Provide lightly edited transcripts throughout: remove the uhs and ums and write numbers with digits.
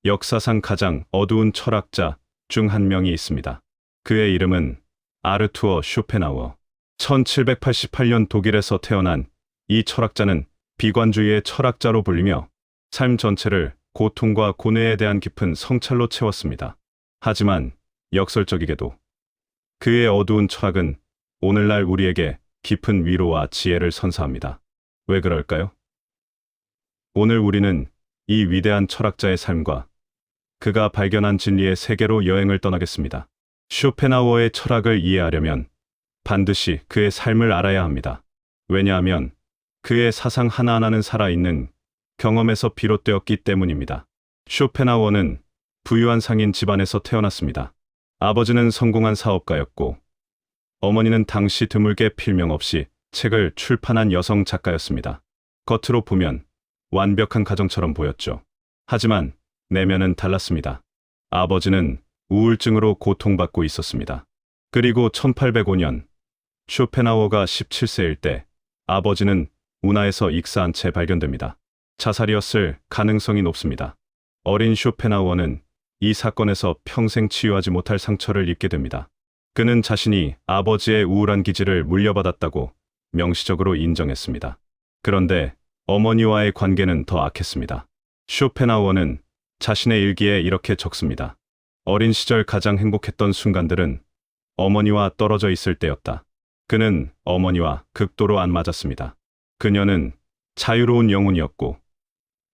역사상 가장 어두운 철학자 중 한 명이 있습니다. 그의 이름은 아르투어 쇼펜하우어. 1788년 독일에서 태어난 이 철학자는 비관주의의 철학자로 불리며 삶 전체를 고통과 고뇌에 대한 깊은 성찰로 채웠습니다. 하지만 역설적이게도 그의 어두운 철학은 오늘날 우리에게 깊은 위로와 지혜를 선사합니다. 왜 그럴까요? 오늘 우리는 이 위대한 철학자의 삶과 그가 발견한 진리의 세계로 여행을 떠나겠습니다. 쇼펜하우어의 철학을 이해하려면 반드시 그의 삶을 알아야 합니다. 왜냐하면 그의 사상 하나하나는 살아있는 경험에서 비롯되었기 때문입니다. 쇼펜하우어는 부유한 상인 집안에서 태어났습니다. 아버지는 성공한 사업가였고 어머니는 당시 드물게 필명 없이 책을 출판한 여성 작가였습니다. 겉으로 보면 완벽한 가정처럼 보였죠. 하지만 내면은 달랐습니다. 아버지는 우울증으로 고통받고 있었습니다. 그리고 1805년 쇼펜하우어가 17세일 때 아버지는 운하에서 익사한 채 발견됩니다. 자살이었을 가능성이 높습니다. 어린 쇼펜하우어는 이 사건에서 평생 치유하지 못할 상처를 입게 됩니다. 그는 자신이 아버지의 우울한 기질을 물려받았다고 명시적으로 인정했습니다. 그런데 어머니와의 관계는 더 악했습니다. 쇼펜하우어는 자신의 일기에 이렇게 적습니다. 어린 시절 가장 행복했던 순간들은 어머니와 떨어져 있을 때였다. 그는 어머니와 극도로 안 맞았습니다. 그녀는 자유로운 영혼이었고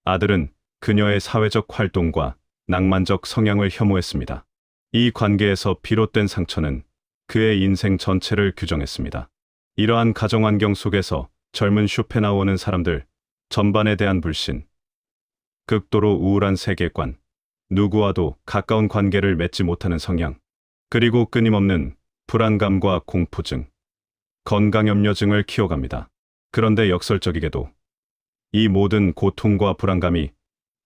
아들은 그녀의 사회적 활동과 낭만적 성향을 혐오했습니다. 이 관계에서 비롯된 상처는 그의 인생 전체를 규정했습니다. 이러한 가정환경 속에서 젊은 쇼펜하우어는 사람들 전반에 대한 불신, 극도로 우울한 세계관, 누구와도 가까운 관계를 맺지 못하는 성향, 그리고 끊임없는 불안감과 공포증, 건강염려증을 키워갑니다. 그런데 역설적이게도 이 모든 고통과 불안감이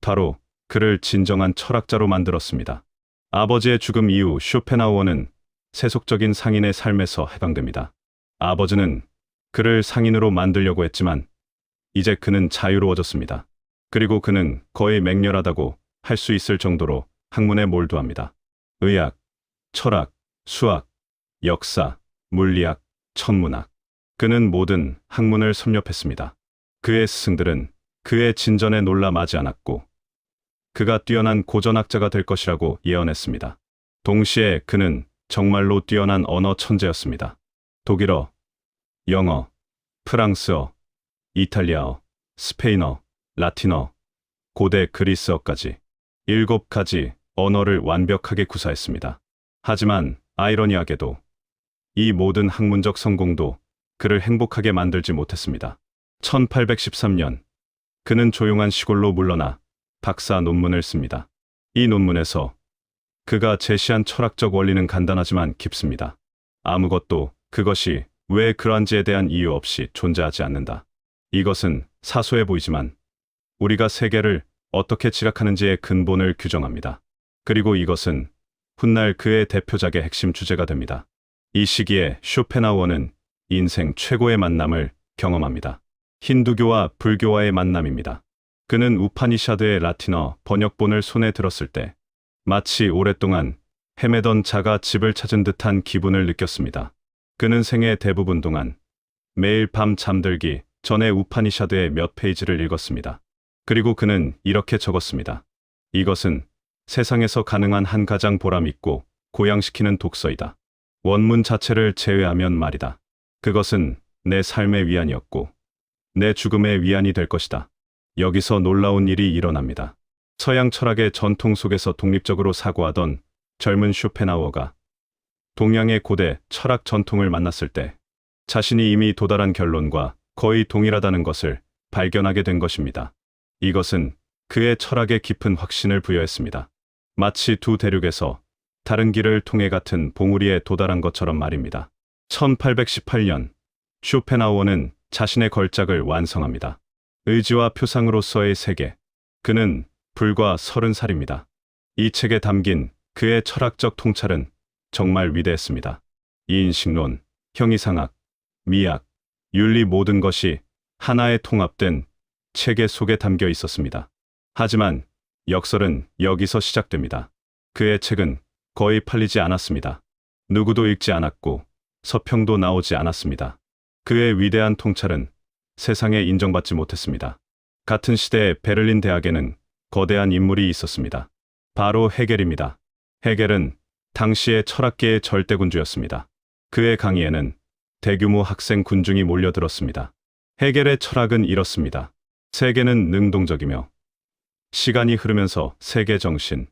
바로 그를 진정한 철학자로 만들었습니다. 아버지의 죽음 이후 쇼펜하우어는 세속적인 상인의 삶에서 해방됩니다. 아버지는 그를 상인으로 만들려고 했지만 이제 그는 자유로워졌습니다. 그리고 그는 거의 맹렬하다고 할 수 있을 정도로 학문에 몰두합니다. 의학, 철학, 수학, 역사, 물리학, 천문학. 그는 모든 학문을 섭렵했습니다. 그의 스승들은 그의 진전에 놀라 마지 않았고 그가 뛰어난 고전학자가 될 것이라고 예언했습니다. 동시에 그는 정말로 뛰어난 언어 천재였습니다. 독일어, 영어, 프랑스어, 이탈리아어, 스페인어, 라틴어, 고대 그리스어까지 7가지 언어를 완벽하게 구사했습니다. 하지만 아이러니하게도 이 모든 학문적 성공도 그를 행복하게 만들지 못했습니다. 1813년 그는 조용한 시골로 물러나 박사 논문을 씁니다. 이 논문에서 그가 제시한 철학적 원리는 간단하지만 깊습니다. 아무것도 그것이 왜 그러한지에 대한 이유 없이 존재하지 않는다. 이것은 사소해 보이지만 우리가 세계를 어떻게 지각하는지의 근본을 규정합니다. 그리고 이것은 훗날 그의 대표작의 핵심 주제가 됩니다. 이 시기에 쇼펜하우어는 인생 최고의 만남을 경험합니다. 힌두교와 불교와의 만남입니다. 그는 우파니샤드의 라틴어 번역본을 손에 들었을 때 마치 오랫동안 헤매던 자가 집을 찾은 듯한 기분을 느꼈습니다. 그는 생애 대부분 동안 매일 밤 잠들기 전에 우파니샤드의 몇 페이지를 읽었습니다. 그리고 그는 이렇게 적었습니다. 이것은 세상에서 가능한 한 가장 보람있고 고양시키는 독서이다. 원문 자체를 제외하면 말이다. 그것은 내 삶의 위안이었고 내 죽음의 위안이 될 것이다. 여기서 놀라운 일이 일어납니다. 서양 철학의 전통 속에서 독립적으로 사고하던 젊은 쇼펜하우어가 동양의 고대 철학 전통을 만났을 때 자신이 이미 도달한 결론과 거의 동일하다는 것을 발견하게 된 것입니다. 이것은 그의 철학에 깊은 확신을 부여했습니다. 마치 두 대륙에서 다른 길을 통해 같은 봉우리에 도달한 것처럼 말입니다. 1818년 쇼펜하우어는 자신의 걸작을 완성합니다. 의지와 표상으로서의 세계. 그는 불과 30살입니다. 이 책에 담긴 그의 철학적 통찰은 정말 위대했습니다. 이인식론, 형이상학, 미학, 윤리 모든 것이 하나의 통합된 체계 속에 담겨 있었습니다. 하지만 역설은 여기서 시작됩니다. 그의 책은 거의 팔리지 않았습니다. 누구도 읽지 않았고 서평도 나오지 않았습니다. 그의 위대한 통찰은 세상에 인정받지 못했습니다. 같은 시대에 베를린 대학에는 거대한 인물이 있었습니다. 바로 헤겔입니다. 헤겔은 당시의 철학계의 절대군주였습니다. 그의 강의에는 대규모 학생 군중이 몰려들었습니다. 헤겔의 철학은 이렇습니다. 세계는 능동적이며 시간이 흐르면서 세계 정신,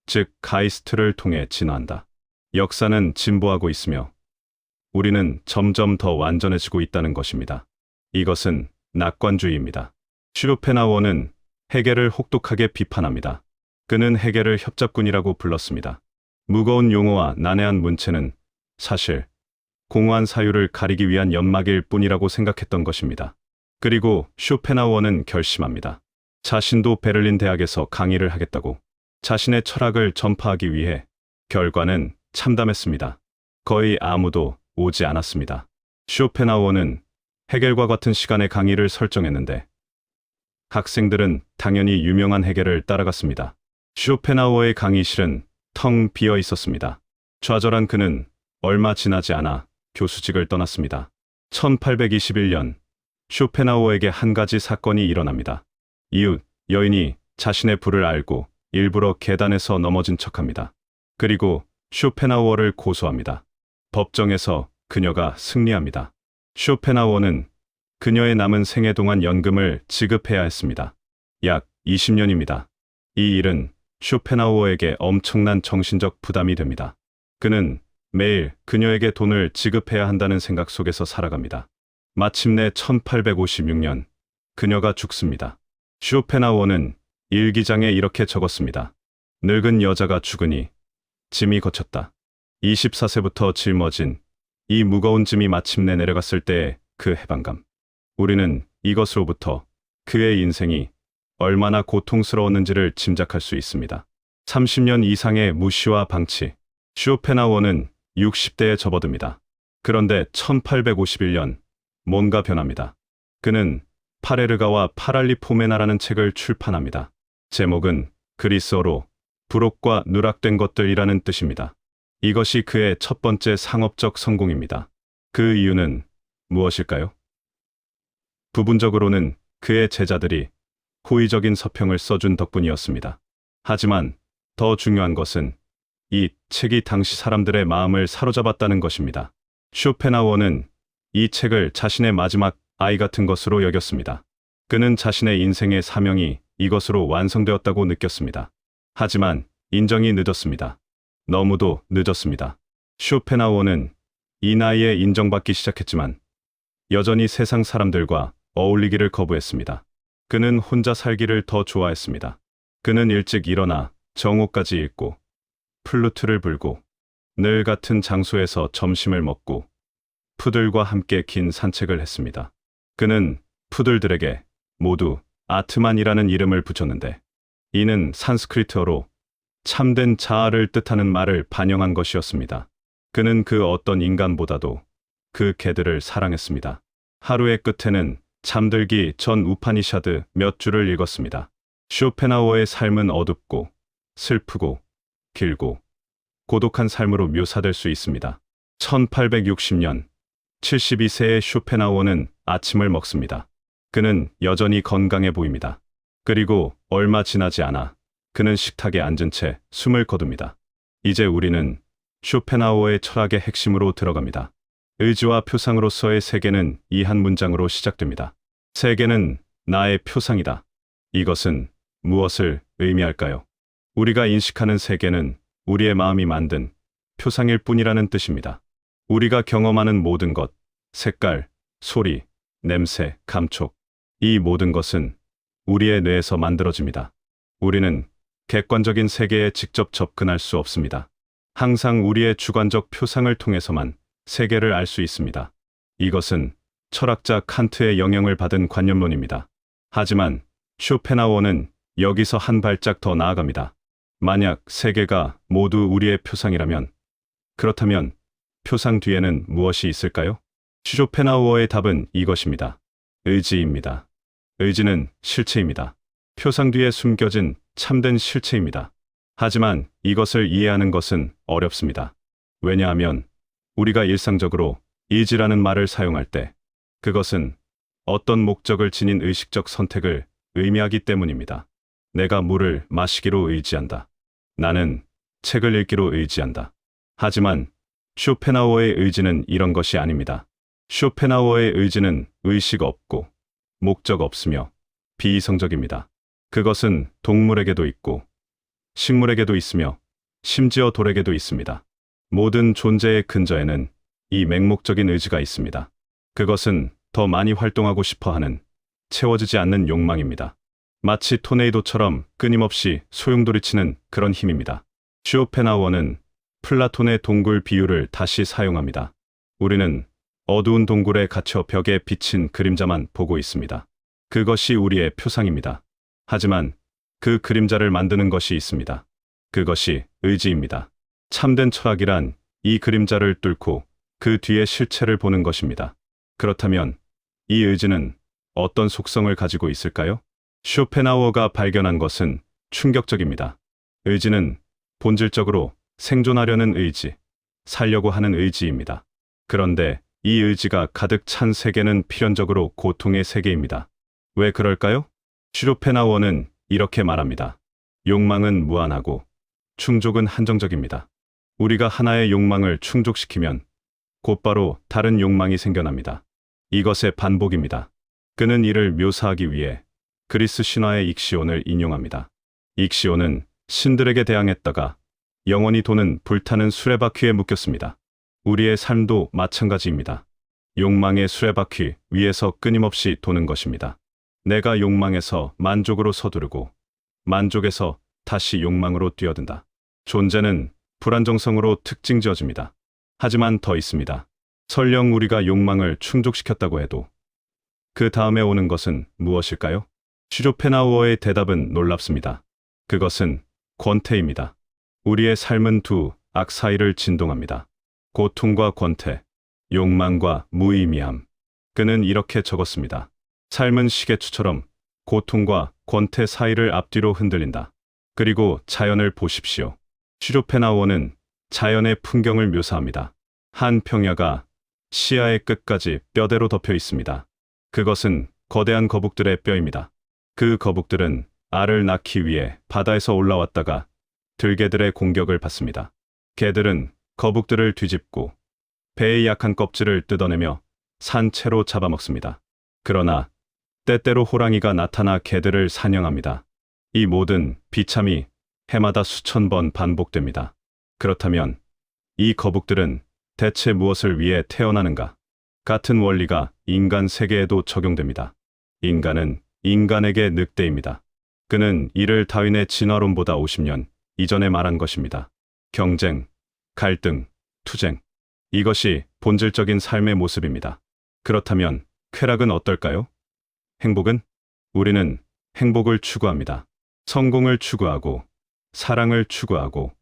즉 가이스트를 통해 진화한다. 역사는 진보하고 있으며 우리는 점점 더 완전해지고 있다는 것입니다. 이것은 낙관주의입니다. 슈펜하우어는 헤겔을 혹독하게 비판합니다. 그는 헤겔을 협잡군이라고 불렀습니다. 무거운 용어와 난해한 문체는 사실 공허한 사유를 가리기 위한 연막일 뿐이라고 생각했던 것입니다. 그리고 쇼펜하우어는 결심합니다. 자신도 베를린 대학에서 강의를 하겠다고 자신의 철학을 전파하기 위해. 결과는 참담했습니다. 거의 아무도 오지 않았습니다. 쇼펜하우어는 헤겔과 같은 시간에 강의를 설정했는데 학생들은 당연히 유명한 헤겔을 따라갔습니다. 쇼펜하우어의 강의실은 텅 비어 있었습니다. 좌절한 그는 얼마 지나지 않아 교수직을 떠났습니다. 1821년 쇼펜하우어에게 한 가지 사건이 일어납니다. 이웃 여인이 자신의 불을 알고 일부러 계단에서 넘어진 척합니다. 그리고 쇼펜하우어를 고소합니다. 법정에서 그녀가 승리합니다. 쇼펜하우어는 그녀의 남은 생애 동안 연금을 지급해야 했습니다. 약 20년입니다. 이 일은 쇼펜하우어에게 엄청난 정신적 부담이 됩니다. 그는 매일 그녀에게 돈을 지급해야 한다는 생각 속에서 살아갑니다. 마침내 1856년 그녀가 죽습니다. 쇼펜하우어는 일기장에 이렇게 적었습니다. 늙은 여자가 죽으니 짐이 거쳤다. 24세부터 짊어진 이 무거운 짐이 마침내 내려갔을 때의 그 해방감. 우리는 이것으로부터 그의 인생이 얼마나 고통스러웠는지를 짐작할 수 있습니다. 30년 이상의 무시와 방치. 쇼펜하우어는 60대에 접어듭니다. 그런데 1851년 뭔가 변합니다. 그는 파레르가와 파랄리포메나라는 책을 출판합니다. 제목은 그리스어로 부록과 누락된 것들이라는 뜻입니다. 이것이 그의 첫 번째 상업적 성공입니다. 그 이유는 무엇일까요? 부분적으로는 그의 제자들이 호의적인 서평을 써준 덕분이었습니다. 하지만 더 중요한 것은 이 책이 당시 사람들의 마음을 사로잡았다는 것입니다. 쇼펜하우어는 이 책을 자신의 마지막 아이 같은 것으로 여겼습니다. 그는 자신의 인생의 사명이 이것으로 완성되었다고 느꼈습니다. 하지만 인정이 늦었습니다. 너무도 늦었습니다. 쇼펜하우어는 이 나이에 인정받기 시작했지만 여전히 세상 사람들과 어울리기를 거부했습니다. 그는 혼자 살기를 더 좋아했습니다. 그는 일찍 일어나 정오까지 읽고 플루트를 불고 늘 같은 장소에서 점심을 먹고 푸들과 함께 긴 산책을 했습니다. 그는 푸들들에게 모두 아트만이라는 이름을 붙였는데 이는 산스크리트어로 참된 자아를 뜻하는 말을 반영한 것이었습니다. 그는 그 어떤 인간보다도 그 개들을 사랑했습니다. 하루의 끝에는 잠들기 전 우파니샤드 몇 줄을 읽었습니다. 쇼펜하우어의 삶은 어둡고 슬프고 길고 고독한 삶으로 묘사될 수 있습니다. 1860년 72세의 쇼펜하우어는 아침을 먹습니다. 그는 여전히 건강해 보입니다. 그리고 얼마 지나지 않아 그는 식탁에 앉은 채 숨을 거둡니다. 이제 우리는 쇼펜하우어의 철학의 핵심으로 들어갑니다. 의지와 표상으로서의 세계는 이 한 문장으로 시작됩니다. 세계는 나의 표상이다. 이것은 무엇을 의미할까요? 우리가 인식하는 세계는 우리의 마음이 만든 표상일 뿐이라는 뜻입니다. 우리가 경험하는 모든 것, 색깔, 소리, 냄새, 감촉, 이 모든 것은 우리의 뇌에서 만들어집니다. 우리는 객관적인 세계에 직접 접근할 수 없습니다. 항상 우리의 주관적 표상을 통해서만 세계를 알 수 있습니다. 이것은 철학자 칸트의 영향을 받은 관념론입니다. 하지만 쇼펜하우어는 여기서 한 발짝 더 나아갑니다. 만약 세계가 모두 우리의 표상이라면, 그렇다면 표상 뒤에는 무엇이 있을까요? 쇼펜하우어의 답은 이것입니다. 의지입니다. 의지는 실체입니다. 표상 뒤에 숨겨진 참된 실체입니다. 하지만 이것을 이해하는 것은 어렵습니다. 왜냐하면 우리가 일상적으로 의지라는 말을 사용할 때 그것은 어떤 목적을 지닌 의식적 선택을 의미하기 때문입니다. 내가 물을 마시기로 의지한다. 나는 책을 읽기로 의지한다. 하지만 쇼펜하우어의 의지는 이런 것이 아닙니다. 쇼펜하우어의 의지는 의식 없고 목적 없으며 비이성적입니다. 그것은 동물에게도 있고 식물에게도 있으며 심지어 돌에게도 있습니다. 모든 존재의 근저에는 이 맹목적인 의지가 있습니다. 그것은 더 많이 활동하고 싶어 하는 채워지지 않는 욕망입니다. 마치 토네이도처럼 끊임없이 소용돌이치는 그런 힘입니다. 쇼펜하우어는 플라톤의 동굴 비유를 다시 사용합니다. 우리는 어두운 동굴에 갇혀 벽에 비친 그림자만 보고 있습니다. 그것이 우리의 표상입니다. 하지만 그 그림자를 만드는 것이 있습니다. 그것이 의지입니다. 참된 철학이란 이 그림자를 뚫고 그 뒤의 실체를 보는 것입니다. 그렇다면 이 의지는 어떤 속성을 가지고 있을까요? 쇼펜하우어가 발견한 것은 충격적입니다. 의지는 본질적으로 생존하려는 의지, 살려고 하는 의지입니다. 그런데 이 의지가 가득 찬 세계는 필연적으로 고통의 세계입니다. 왜 그럴까요? 쇼펜하우어는 이렇게 말합니다. 욕망은 무한하고 충족은 한정적입니다. 우리가 하나의 욕망을 충족시키면 곧바로 다른 욕망이 생겨납니다. 이것의 반복입니다. 그는 이를 묘사하기 위해 그리스 신화의 익시온을 인용합니다. 익시온은 신들에게 대항했다가 영원히 도는 불타는 수레바퀴에 묶였습니다. 우리의 삶도 마찬가지입니다. 욕망의 수레바퀴 위에서 끊임없이 도는 것입니다. 내가 욕망에서 만족으로 서두르고 만족에서 다시 욕망으로 뛰어든다. 존재는 불안정성으로 특징지어집니다. 하지만 더 있습니다. 설령 우리가 욕망을 충족시켰다고 해도 그 다음에 오는 것은 무엇일까요? 쇼펜하우어의 대답은 놀랍습니다. 그것은 권태입니다. 우리의 삶은 두 악 사이를 진동합니다. 고통과 권태, 욕망과 무의미함. 그는 이렇게 적었습니다. 삶은 시계추처럼 고통과 권태 사이를 앞뒤로 흔들린다. 그리고 자연을 보십시오. 쇼펜하우어는 자연의 풍경을 묘사합니다. 한 평야가 시야의 끝까지 뼈대로 덮여 있습니다. 그것은 거대한 거북들의 뼈입니다. 그 거북들은 알을 낳기 위해 바다에서 올라왔다가 들개들의 공격을 받습니다. 개들은 거북들을 뒤집고 배의 약한 껍질을 뜯어내며 산채로 잡아먹습니다. 그러나 때때로 호랑이가 나타나 개들을 사냥합니다. 이 모든 비참이 해마다 수천 번 반복됩니다. 그렇다면 이 거북들은 대체 무엇을 위해 태어나는가? 같은 원리가 인간 세계에도 적용됩니다. 인간은 인간에게 늑대입니다. 그는 이를 다윈의 진화론보다 50년 이전에 말한 것입니다. 경쟁, 갈등, 투쟁. 이것이 본질적인 삶의 모습입니다. 그렇다면 쾌락은 어떨까요? 행복은? 우리는 행복을 추구합니다. 성공을 추구하고 사랑을 추구하고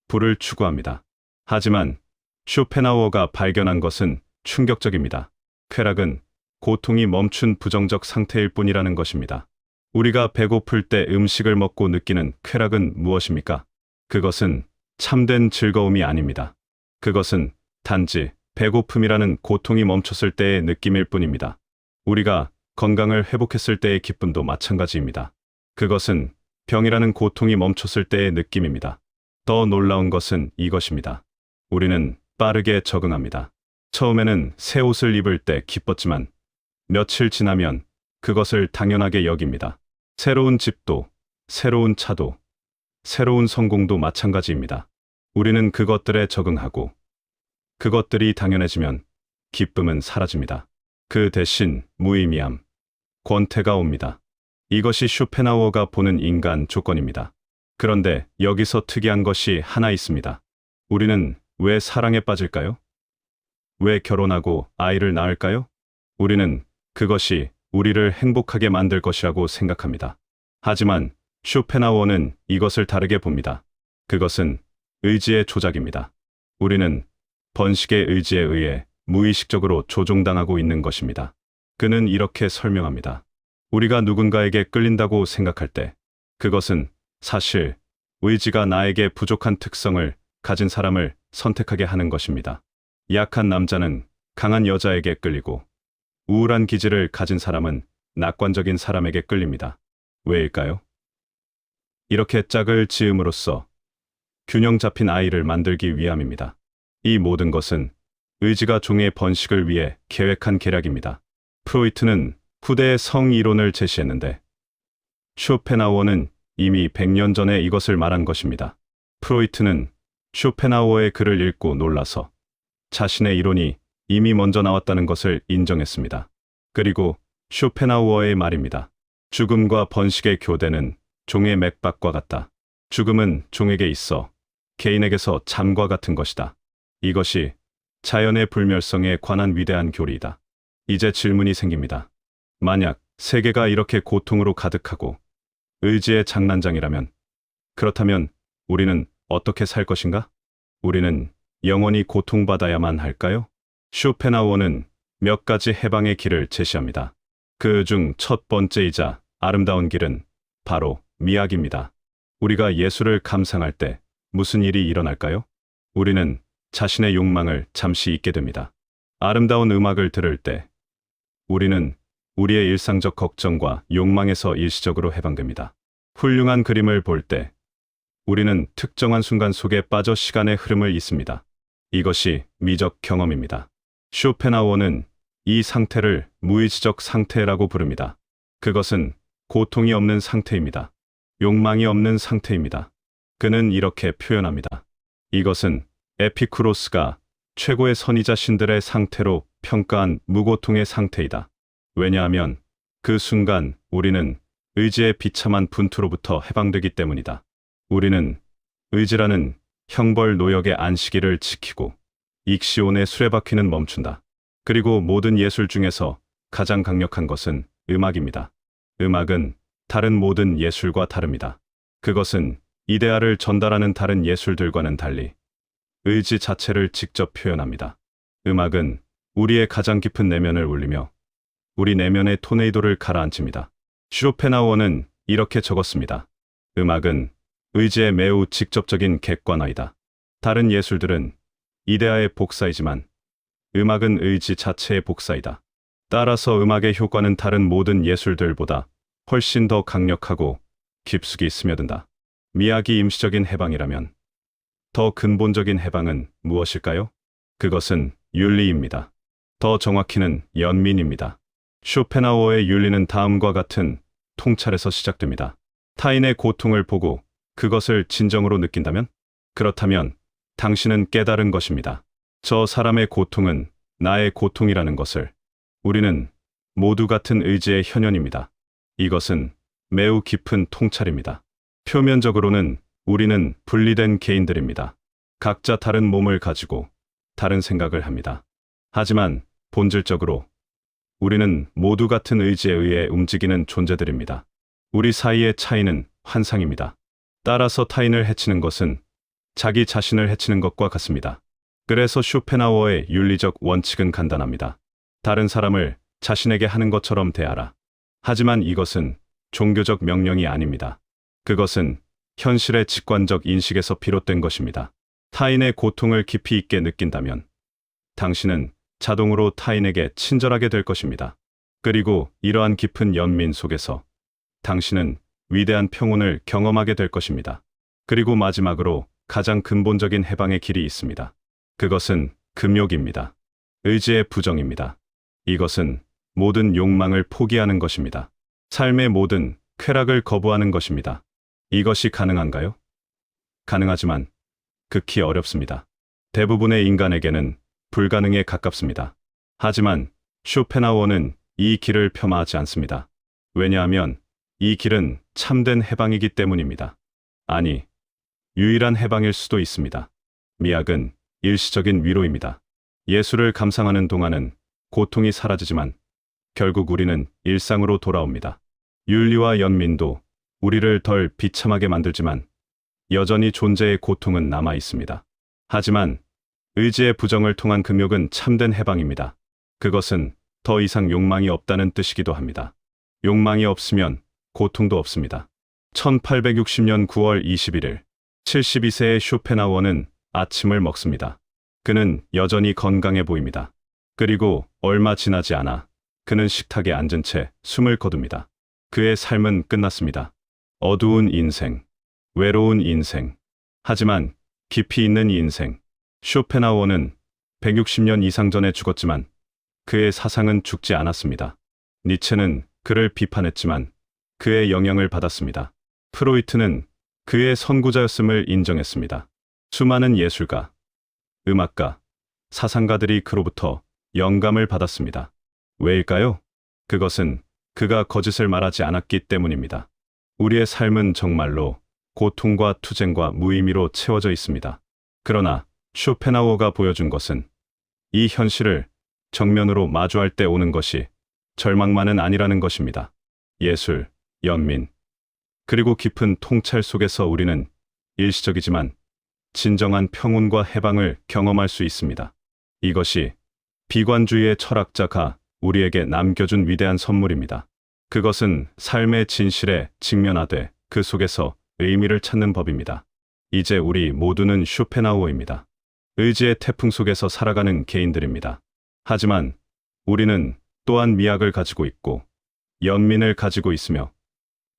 부를 추구합니다. 하지만 쇼펜하우어가 발견한 것은 충격적입니다. 쾌락은 고통이 멈춘 부정적 상태일 뿐이라는 것입니다. 우리가 배고플 때 음식을 먹고 느끼는 쾌락은 무엇입니까? 그것은 참된 즐거움이 아닙니다. 그것은 단지 배고픔이라는 고통이 멈췄을 때의 느낌일 뿐입니다. 우리가 건강을 회복했을 때의 기쁨도 마찬가지입니다. 그것은 병이라는 고통이 멈췄을 때의 느낌입니다. 더 놀라운 것은 이것입니다. 우리는 빠르게 적응합니다. 처음에는 새 옷을 입을 때 기뻤지만 며칠 지나면 그것을 당연하게 여깁니다. 새로운 집도, 새로운 차도, 새로운 성공도 마찬가지입니다. 우리는 그것들에 적응하고 그것들이 당연해지면 기쁨은 사라집니다. 그 대신 무의미함, 권태가 옵니다. 이것이 쇼펜하우어가 보는 인간 조건입니다. 그런데 여기서 특이한 것이 하나 있습니다. 우리는 왜 사랑에 빠질까요? 왜 결혼하고 아이를 낳을까요? 우리는 그것이 우리를 행복하게 만들 것이라고 생각합니다. 하지만 쇼펜하우어는 이것을 다르게 봅니다. 그것은 의지의 조작입니다. 우리는 번식의 의지에 의해 무의식적으로 조종당하고 있는 것입니다. 그는 이렇게 설명합니다. 우리가 누군가에게 끌린다고 생각할 때 그것은 사실 의지가 나에게 부족한 특성을 가진 사람을 선택하게 하는 것입니다. 약한 남자는 강한 여자에게 끌리고 우울한 기질을 가진 사람은 낙관적인 사람에게 끌립니다. 왜일까요? 이렇게 짝을 지음으로써 균형 잡힌 아이를 만들기 위함입니다. 이 모든 것은 의지가 종의 번식을 위해 계획한 계략입니다. 프로이트는 후대의 성 이론을 제시했는데 쇼펜하우어는 이미 100년 전에 이것을 말한 것입니다. 프로이트는 쇼펜하우어의 글을 읽고 놀라서 자신의 이론이 이미 먼저 나왔다는 것을 인정했습니다. 그리고 쇼펜하우어의 말입니다. 죽음과 번식의 교대는 종의 맥박과 같다. 죽음은 종에게 있어 개인에게서 잠과 같은 것이다. 이것이 자연의 불멸성에 관한 위대한 교리이다. 이제 질문이 생깁니다. 만약 세계가 이렇게 고통으로 가득하고 의지의 장난장이라면, 그렇다면 우리는 어떻게 살 것인가? 우리는 영원히 고통받아야만 할까요? 쇼펜하우어는 몇 가지 해방의 길을 제시합니다. 그 중 첫 번째이자 아름다운 길은 바로 미학입니다. 우리가 예술을 감상할 때 무슨 일이 일어날까요? 우리는 자신의 욕망을 잠시 잊게 됩니다. 아름다운 음악을 들을 때 우리는 우리의 일상적 걱정과 욕망에서 일시적으로 해방됩니다. 훌륭한 그림을 볼 때 우리는 특정한 순간 속에 빠져 시간의 흐름을 잊습니다. 이것이 미적 경험입니다. 쇼펜하우어는 이 상태를 무의지적 상태라고 부릅니다. 그것은 고통이 없는 상태입니다. 욕망이 없는 상태입니다. 그는 이렇게 표현합니다. 이것은 에피쿠로스가 최고의 선이자 신들의 상태로 평가한 무고통의 상태이다. 왜냐하면 그 순간 우리는 의지의 비참한 분투로부터 해방되기 때문이다. 우리는 의지라는 형벌 노역의 안식일을 지키고 익시온의 수레바퀴는 멈춘다. 그리고 모든 예술 중에서 가장 강력한 것은 음악입니다. 음악은 다른 모든 예술과 다릅니다. 그것은 이데아를 전달하는 다른 예술들과는 달리 의지 자체를 직접 표현합니다. 음악은 우리의 가장 깊은 내면을 울리며 우리 내면의 토네이도를 가라앉힙니다. 쇼펜하우어는 이렇게 적었습니다. 음악은 의지의 매우 직접적인 객관화이다. 다른 예술들은 이데아의 복사이지만 음악은 의지 자체의 복사이다. 따라서 음악의 효과는 다른 모든 예술들보다 훨씬 더 강력하고 깊숙이 스며든다. 미학이 임시적인 해방이라면 더 근본적인 해방은 무엇일까요? 그것은 윤리입니다. 더 정확히는 연민입니다. 쇼펜하우어의 윤리는 다음과 같은 통찰에서 시작됩니다. 타인의 고통을 보고 그것을 진정으로 느낀다면? 그렇다면 당신은 깨달은 것입니다. 저 사람의 고통은 나의 고통이라는 것을. 우리는 모두 같은 의지의 현현입니다. 이것은 매우 깊은 통찰입니다. 표면적으로는 우리는 분리된 개인들입니다. 각자 다른 몸을 가지고 다른 생각을 합니다. 하지만 본질적으로 우리는 모두 같은 의지에 의해 움직이는 존재들입니다. 우리 사이의 차이는 환상입니다. 따라서 타인을 해치는 것은 자기 자신을 해치는 것과 같습니다. 그래서 쇼펜하우어의 윤리적 원칙은 간단합니다. 다른 사람을 자신에게 하는 것처럼 대하라. 하지만 이것은 종교적 명령이 아닙니다. 그것은 현실의 직관적 인식에서 비롯된 것입니다. 타인의 고통을 깊이 있게 느낀다면 당신은 자동으로 타인에게 친절하게 될 것입니다. 그리고 이러한 깊은 연민 속에서 당신은 위대한 평온을 경험하게 될 것입니다. 그리고 마지막으로 가장 근본적인 해방의 길이 있습니다. 그것은 금욕입니다. 의지의 부정입니다. 이것은 모든 욕망을 포기하는 것입니다. 삶의 모든 쾌락을 거부하는 것입니다. 이것이 가능한가요? 가능하지만 극히 어렵습니다. 대부분의 인간에게는 불가능에 가깝습니다. 하지만 쇼펜하우어는 이 길을 폄하하지 않습니다. 왜냐하면 이 길은 참된 해방이기 때문입니다. 아니, 유일한 해방일 수도 있습니다. 미학은 일시적인 위로입니다. 예술을 감상하는 동안은 고통이 사라지지만 결국 우리는 일상으로 돌아옵니다. 윤리와 연민도 우리를 덜 비참하게 만들지만 여전히 존재의 고통은 남아 있습니다. 하지만 의지의 부정을 통한 금욕은 참된 해방입니다. 그것은 더 이상 욕망이 없다는 뜻이기도 합니다. 욕망이 없으면 고통도 없습니다. 1860년 9월 21일, 72세의 쇼펜하우어는 아침을 먹습니다. 그는 여전히 건강해 보입니다. 그리고 얼마 지나지 않아 그는 식탁에 앉은 채 숨을 거둡니다. 그의 삶은 끝났습니다. 어두운 인생, 외로운 인생, 하지만 깊이 있는 인생. 쇼펜하우어는 160년 이상 전에 죽었지만 그의 사상은 죽지 않았습니다. 니체는 그를 비판했지만 그의 영향을 받았습니다. 프로이트는 그의 선구자였음을 인정했습니다. 수많은 예술가, 음악가, 사상가들이 그로부터 영감을 받았습니다. 왜일까요? 그것은 그가 거짓을 말하지 않았기 때문입니다. 우리의 삶은 정말로 고통과 투쟁과 무의미로 채워져 있습니다. 그러나 쇼펜하우어가 보여준 것은 이 현실을 정면으로 마주할 때 오는 것이 절망만은 아니라는 것입니다. 예술, 연민, 그리고 깊은 통찰 속에서 우리는 일시적이지만 진정한 평온과 해방을 경험할 수 있습니다. 이것이 비관주의의 철학자가 우리에게 남겨준 위대한 선물입니다. 그것은 삶의 진실에 직면하되 그 속에서 의미를 찾는 법입니다. 이제 우리 모두는 쇼펜하우어입니다. 의지의 태풍 속에서 살아가는 개인들입니다. 하지만 우리는 또한 미학을 가지고 있고 연민을 가지고 있으며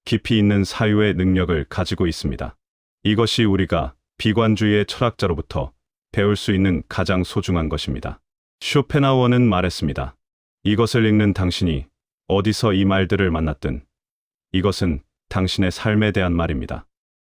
깊이 있는 사유의 능력을 가지고 있습니다. 이것이 우리가 비관주의의 철학자로부터 배울 수 있는 가장 소중한 것입니다. 쇼펜하우어는 말했습니다. 이것을 읽는 당신이 어디서 이 말들을 만났든 이것은 당신의 삶에 대한 말입니다.